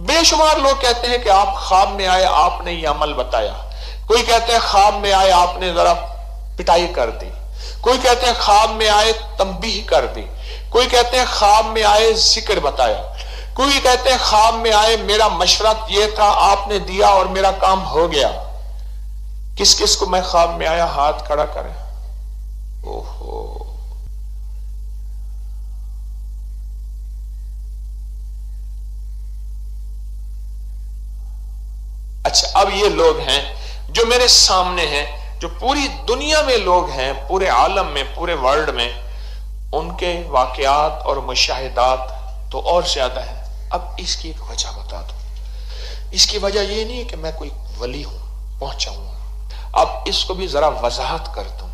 बेशुमार लोग कहते हैं कि आप ख्वाब में आए, आपने ये अमल बताया। कोई कहते हैं ख्वाब में आए, आपने जरा पिटाई कर दी। कोई कहते हैं ख्वाब में आए, तंबीह कर दी। कोई कहते हैं ख्वाब में आए, जिक्र बताया। कोई कहते हैं ख्वाब में आए, मेरा मशवरा ये था, आपने दिया और मेरा काम हो गया। किस किस को मैं ख्वाब में आया, हाथ खड़ा करें। ओहो, अच्छा, अब ये लोग हैं जो मेरे सामने हैं, जो पूरी दुनिया में लोग हैं, पूरे आलम में, पूरे वर्ल्ड में, उनके वाकयात और मुशाहिदात तो और ज्यादा है। अब इसकी एक वजह बता दो। इसकी वजह ये नहीं है कि मैं कोई वली हूं, पहुंचा हूं। अब इसको भी जरा वजाहत कर दूं,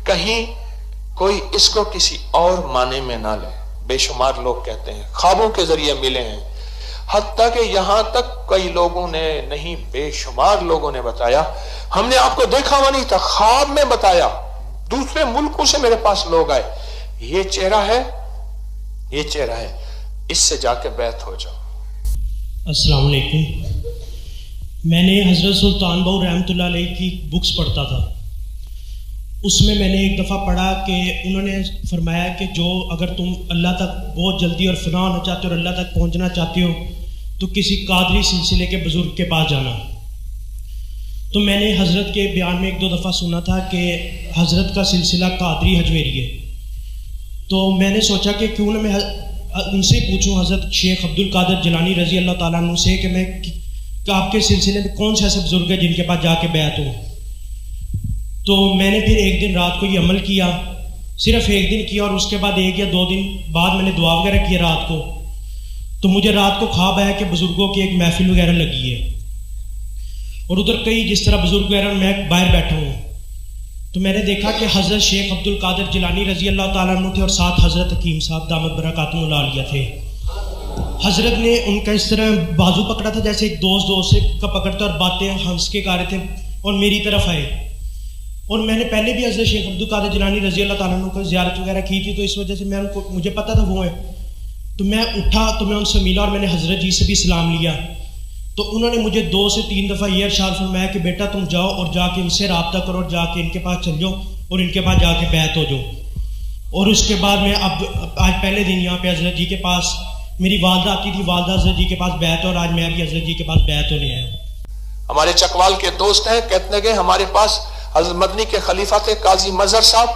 कहीं कोई इसको किसी और माने में ना ले। बेशुमार लोग कहते हैं ख्वाबों के जरिए मिले हैं, हत्ता कि यहां तक कई लोगों ने, नहीं बेशुमार लोगों ने बताया, हमने आपको देखा हुआ नहीं था, ख्वाब में बताया। दूसरे मुल्कों से मेरे पास लोग आए, ये चेहरा है, ये चेहरा है, इससे जाके बैत हो जाओ। अस्सलाम वालेकुम। मैंने हज़रत सुल्तान बहू रहमतुल्लाह अलैह की बुक्स पढ़ता था। उसमें मैंने एक दफ़ा पढ़ा कि उन्होंने फरमाया कि जो अगर तुम अल्लाह तक बहुत जल्दी और फना होना चाहते हो और अल्लाह तक पहुंचना चाहते हो तो किसी कादरी सिलसिले के बुजुर्ग के पास जाना। तो मैंने हज़रत के बयान में एक दो दफ़ा सुना था कि हज़रत का सिलसिला कादरी हजवेरी है। तो मैंने सोचा कि क्यों ना मैं उनसे पूछूं, हज़रत शेख अब्दुल कादिर जिलानी रज़ी अल्लाह ताला अन्हु से, कि मैं कि आपके सिलसिले में कौन से ऐसे बुजुर्ग है जिनके पास जाके बैत हो। तो मैंने फिर एक दिन रात को ये अमल किया, सिर्फ एक दिन किया, और उसके बाद 1 या 2 दिन बाद मैंने दुआ वगैरह किया रात को। तो मुझे रात को ख्वाब आया कि बुजुर्गों की एक महफिल वगैरह लगी है और उधर कई जिस तरह बुजुर्ग वगैरह, मैं बाहर बैठा हूँ। तो मैंने देखा कि हज़रत शेख अब्दुल कादिर जिलानी रज़ी अल्लाह ताला अन्हु थे और साथ हज़रत हकीम साहब दामत बरकातुहुल आलिया थे। हज़रत ने उनका इस तरह बाजू पकड़ा था जैसे एक दोस्त से का पकड़ता, और बातें हंस के गा रहे थे और मेरी तरफ आए। और मैंने पहले भी हज़रत शेख अब्दुल कादिर जिलानी रज़ी अल्लाह ताला अन्हु को ज़ियारत वगैरह की थी, तो इस वजह से मैं उनको, मुझे पता था वो है। तो मैं उठा तो मैं उनसे मिला और मैंने हज़रत जी से भी सलाम लिया। तो उन्होंने मुझे 2 से 3 दफ़ा ये इरशाद फरमाया कि बेटा तुम जाओ और जाके इनसे रब्ता करो और जाके इनके पास चल जाओ और इनके पास जाके बैत हो जाओ। और उसके बाद मैं अब आज पहले दिन यहाँ पे हज़रत जी के पास, मेरी वालदा आती थी, वालदा हज़रत जी के पास बैत, और आज मैं भी हज़रत जी के पास बैत होने आया हूँ। हमारे चकवाल के दोस्त हैं, कहते हैं हमारे पास हज़रत मदनी के खलीफा थे काजी मजहर साहब,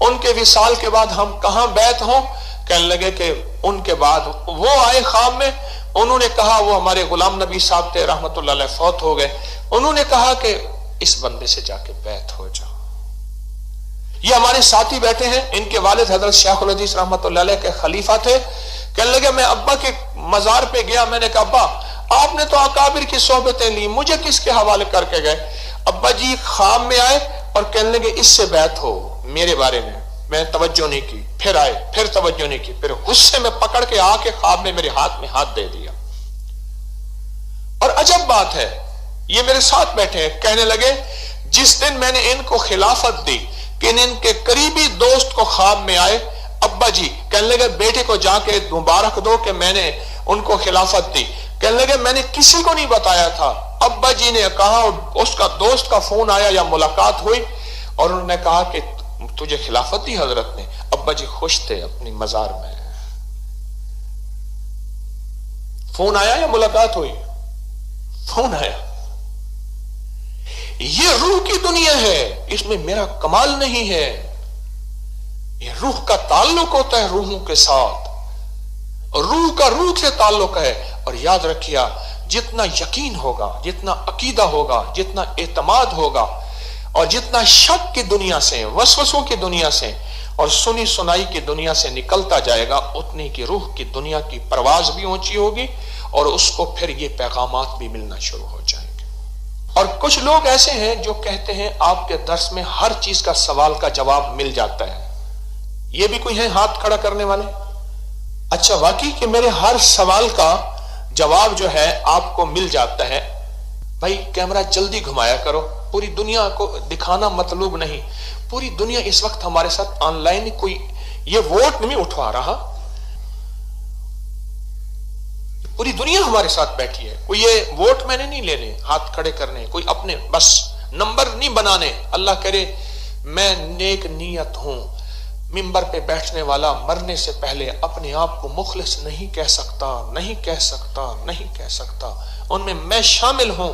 उनके विसाल के बाद हम कहाँ बैत हों। कहने लगे कि उनके बाद वो आए ख्वाब में, उन्होंने कहा, वो हमारे गुलाम नबी साहब थे रहमतुल्लाह अलैह, फौत हो गए, उन्होंने कहा कि इस बंदे से जाके बैत हो जाओ। ये हमारे साथी बैठे हैं, इनके वालिद हजरत शेखुल हदीस रहमतुल्लाह अलैह के खलीफा थे। कहने लगे मैं अब्बा के मजार पे गया, मैंने कहा अब्बा आपने तो अकाबिर की सोहबतें ली, मुझे किसके हवाले करके गए। अब्बा जी ख्वाब में आए और कहने लगे इससे बैत हो, मेरे बारे में। मैं तवज्जो नहीं की, फिर आए, फिर तवज्जो नहीं की, फिर गुस्से में पकड़ के आके ख्वाब में मेरे हाथ में हाथ दे दिया। और अजब बात है, ये मेरे साथ बैठे हैं, कहने लगे जिस दिन मैंने इनको खिलाफत दी कि इनके करीबी दोस्त को ख्वाब में आए, अब्बा जी कहने लगे बेटे को जाके मुबारक दो कि मैंने उनको खिलाफत दी। कहने लगे मैंने किसी को नहीं बताया था। अब्बा जी ने कहा, उसका दोस्त का फोन आया या मुलाकात हुई और उन्होंने कहा कि तुझे खिलाफत दी हजरत ने। अब्बा जी खुश थे अपनी मजार में। फोन आया या मुलाकात हुई? फोन आया। ये रूह की दुनिया है, इसमें मेरा कमाल नहीं है। ये रूह का ताल्लुक होता है रूहों के साथ, रूह का रूह से ताल्लुक है। और याद रखिए, जितना यकीन होगा, जितना अकीदा होगा, जितना एतमाद होगा और जितना शक की दुनिया से, वसवसों की दुनिया से और सुनी सुनाई की दुनिया से निकलता जाएगा, उतनी की रूह की दुनिया की परवाज भी ऊंची होगी और उसको फिर ये पैगामात भी मिलना शुरू हो जाएंगे। और कुछ लोग ऐसे हैं जो कहते हैं आपके दर्स में हर चीज का सवाल का जवाब मिल जाता है। ये भी कोई है हाथ खड़ा करने वाले? अच्छा, वाकई कि मेरे हर सवाल का जवाब जो है आपको मिल जाता है? भाई कैमरा जल्दी घुमाया करो, पूरी दुनिया को दिखाना मतलूब नहीं। पूरी दुनिया इस वक्त हमारे साथ ऑनलाइन, कोई ये वोट नहीं उठवा रहा, पूरी दुनिया हमारे साथ बैठी है। कोई ये वोट मैंने नहीं लेने, हाथ खड़े करने, कोई अपने बस नंबर नहीं बनाने। अल्लाह करे मैं नेक नीयत हूं। मिंबर पे बैठने वाला मरने से पहले अपने आप को मुखलिस नहीं कह सकता, नहीं कह सकता, नहीं कह सकता। उनमें मैं शामिल हूं,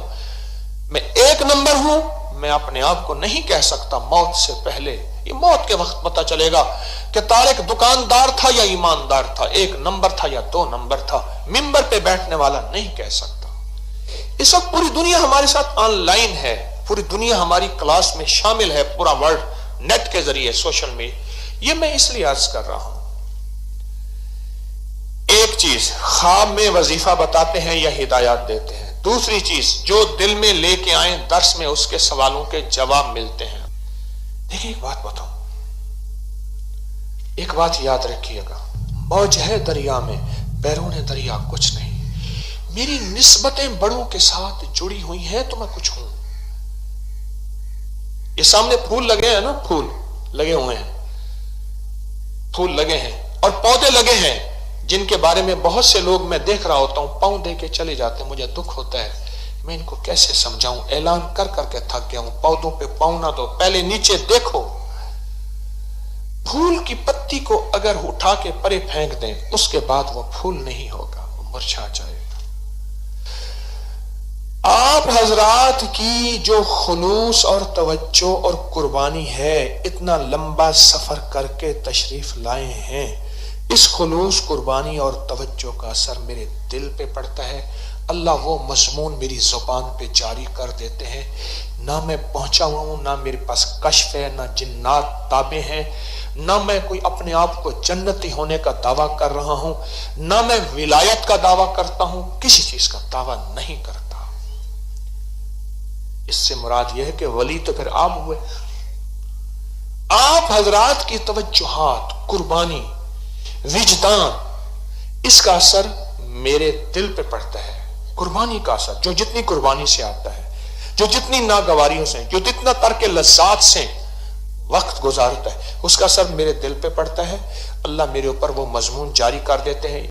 मैं एक नंबर हूं। मैं अपने आप को नहीं कह सकता मौत से पहले। ये मौत के वक्त पता चलेगा कि तारिक दुकानदार था या ईमानदार था, एक नंबर था या 2 नंबर था। मिंबर पे बैठने वाला नहीं कह सकता। इस वक्त पूरी दुनिया हमारे साथ ऑनलाइन है, पूरी दुनिया हमारी क्लास में शामिल है, पूरा वर्ल्ड नेट के जरिए, सोशल मीडिया। ये मैं इसलिए अर्ज कर रहा हूं, एक चीज ख्वाब में वजीफा बताते हैं या हिदायत देते हैं, दूसरी चीज जो दिल में लेके आए दर्स में उसके सवालों के जवाब मिलते हैं। देखिए एक बात बताऊं, एक बात याद रखिएगा, मौज है दरिया में बैरून दरिया कुछ नहीं। मेरी निस्बतें बड़ों के साथ जुड़ी हुई हैं तो मैं कुछ हूं। ये सामने फूल लगे हैं ना, फूल लगे हुए हैं, फूल लगे हैं और पौधे लगे हैं जिनके बारे में बहुत से लोग मैं देख रहा होता हूं, पांव दे के चले जाते हैं। मुझे दुख होता है, मैं इनको कैसे समझाऊं, ऐलान कर करके थक गया हूं। पौधों पे पांव ना दो, पहले नीचे देखो। फूल की पत्ती को अगर उठा के परे फेंक दें, उसके बाद वो फूल नहीं होगा, वो मुरझा जाएगा। आप हजरात की जो खुलूस और तवज्जो और कुर्बानी है, इतना लंबा सफर करके तशरीफ लाए हैं, इस खुलूस, कुर्बानी और तवज्जो का असर मेरे दिल पे पड़ता है। अल्लाह वो मजमून मेरी जुबान पे जारी कर देते हैं। ना मैं पहुंचा हुआ हूं, ना मेरे पास कश्फ है, ना जिन्नात ताबे हैं, ना मैं कोई अपने आप को जन्नती होने का दावा कर रहा हूं, ना मैं विलायत का दावा करता हूं, किसी चीज का दावा नहीं करता। इससे मुराद यह है कि वली तो फिर आप हुए। आप हजरात की तवज्जुहात, कुर्बानी, विजदान, इसका असर मेरे दिल पे पड़ता है। कुर्बानी का असर, जो जितनी कुर्बानी से आता है, जो जितनी नागवारियों से, जो जितना तर्क लज्जात से वक्त गुजारता है, उसका असर मेरे दिल पे पड़ता है। अल्लाह मेरे ऊपर वो मजमून जारी कर देते हैं।